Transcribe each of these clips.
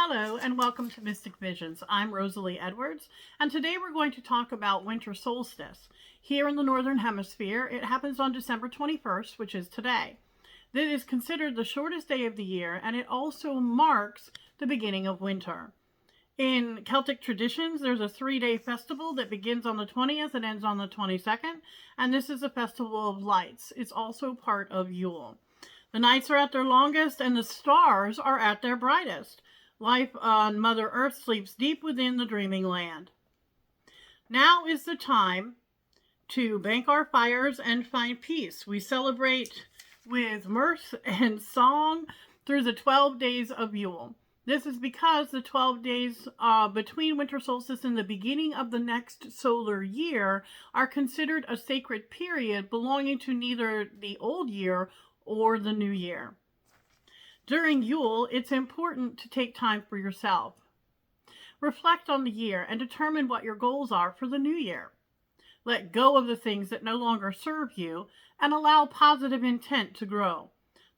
Hello and welcome to Mystic Visions. I'm Rosalie Edwards, and today we're going to talk about winter solstice. Here in the Northern Hemisphere, it happens on December 21st, which is today. This is considered the shortest day of the year, and it also marks the beginning of winter. In Celtic traditions, there's a 3-day festival that begins on the 20th and ends on the 22nd, and this is a festival of lights. It's also part of Yule. The nights are at their longest, and the stars are at their brightest. Life on Mother Earth sleeps deep within the dreaming land. Now is the time to bank our fires and find peace. We celebrate with mirth and song through the 12 days of Yule. This is because the 12 days between winter solstice and the beginning of the next solar year are considered a sacred period belonging to neither the old year or the new year. During Yule, it's important to take time for yourself. Reflect on the year and determine what your goals are for the new year. Let go of the things that no longer serve you and allow positive intent to grow.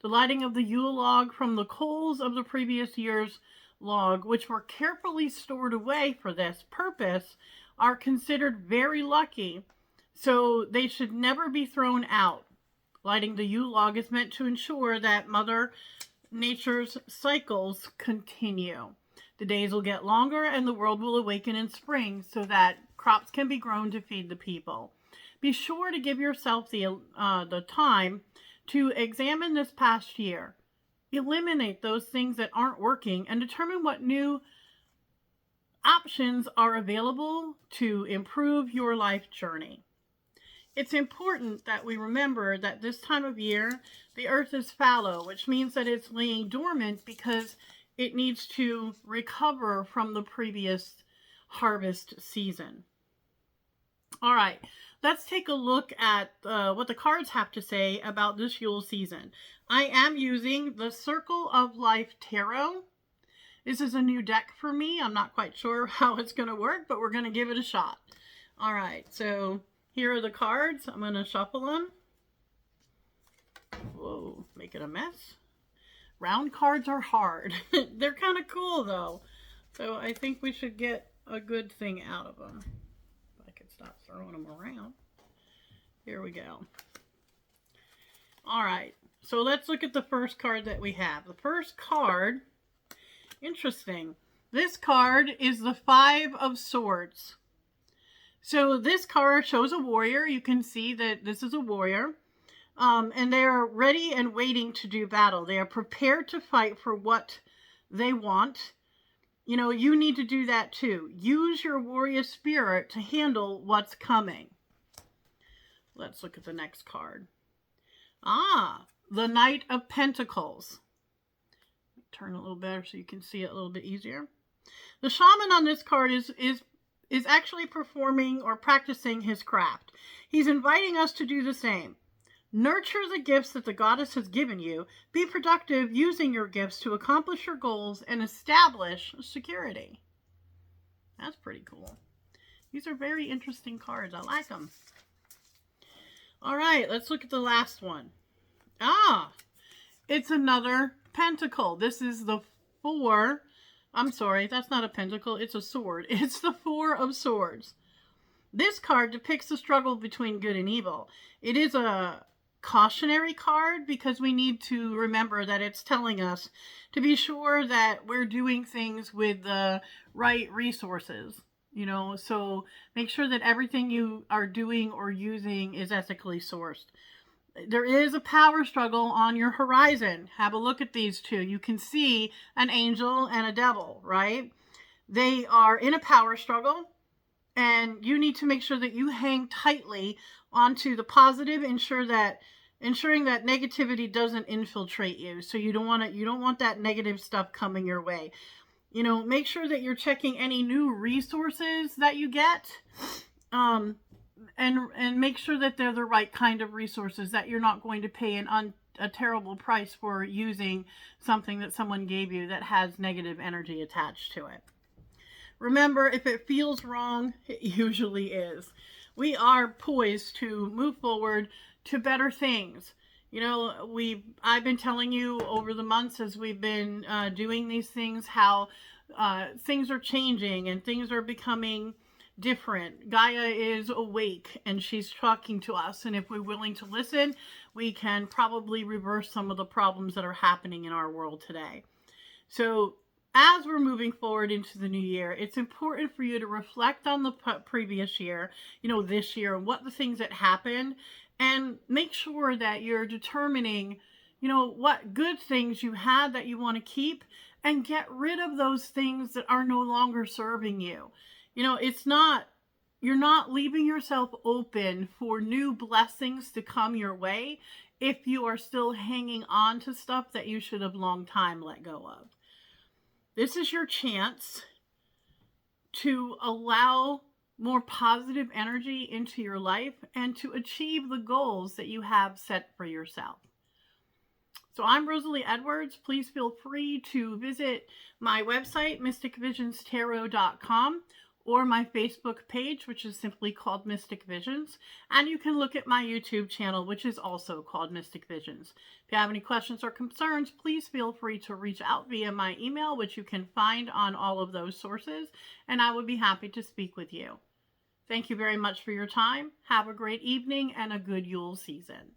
The lighting of the Yule log from the coals of the previous year's log, which were carefully stored away for this purpose, are considered very lucky, so they should never be thrown out. Lighting the Yule log is meant to ensure that Mother Nature's cycles continue. The days will get longer and the world will awaken in spring so that crops can be grown to feed the people. Be sure to give yourself the time to examine this past year. Eliminate those things that aren't working and determine what new options are available to improve your life journey. It's important that we remember that this time of year, the earth is fallow, which means that it's laying dormant because it needs to recover from the previous harvest season. All right, let's take a look at what the cards have to say about this Yule season. I am using the Circle of Life Tarot. This is a new deck for me. I'm not quite sure how it's going to work, but we're going to give it a shot. All right, so here are the cards. I'm going to shuffle them. Whoa, make it a mess. Round cards are hard. They're kind of cool though. So I think we should get a good thing out of them. If I could stop throwing them around. Here we go. All right, so let's look at the first card that we have. The first card, interesting. This card is the 5 of Swords. So this card shows a warrior. You can see that this is a warrior. And they are ready and waiting to do battle. They are prepared to fight for what they want. You know, you need to do that too. Use your warrior spirit to handle what's coming. Let's look at the next card. The Knight of Pentacles. Turn a little better so you can see it a little bit easier. The shaman on this card is actually performing or practicing his craft. He's inviting us to do the same. Nurture the gifts that the goddess has given you. Be productive using your gifts to accomplish your goals and establish security. That's pretty cool. These are very interesting cards. I like them. All right, let's look at the last one. It's another pentacle. This is the 4. I'm sorry, that's not a pentacle. It's a sword. It's the 4 of Swords. This card depicts the struggle between good and evil. It is a cautionary card because we need to remember that it's telling us to be sure that we're doing things with the right resources. You know, so make sure that everything you are doing or using is ethically sourced. There is a power struggle on your horizon. Have a look at these two. You can see an angel and a devil, right? They are in a power struggle, and you need to make sure that you hang tightly onto the positive, ensuring that negativity doesn't infiltrate you. So you don't want that negative stuff coming your way. You know, make sure that you're checking any new resources that you get. And make sure that they're the right kind of resources, that you're not going to pay a terrible price for using something that someone gave you that has negative energy attached to it. Remember, if it feels wrong, it usually is. We are poised to move forward to better things. You know, I've been telling you over the months as we've been doing these things how things are changing and things are becoming different. Gaia is awake and she's talking to us, and if we're willing to listen, we can probably reverse some of the problems that are happening in our world today. So, as we're moving forward into the new year, it's important for you to reflect on the previous year, this year, and what the things that happened, and make sure that you're determining, what good things you had that you want to keep, and get rid of those things that are no longer serving you. It's not, you're not leaving yourself open for new blessings to come your way if you are still hanging on to stuff that you should have long time let go of. This is your chance to allow more positive energy into your life and to achieve the goals that you have set for yourself. So I'm Rosalie Edwards. Please feel free to visit my website, mysticvisionstarot.com, or my Facebook page, which is simply called Mystic Visions. And you can look at my YouTube channel, which is also called Mystic Visions. If you have any questions or concerns, please feel free to reach out via my email, which you can find on all of those sources, and I would be happy to speak with you. Thank you very much for your time. Have a great evening and a good Yule season.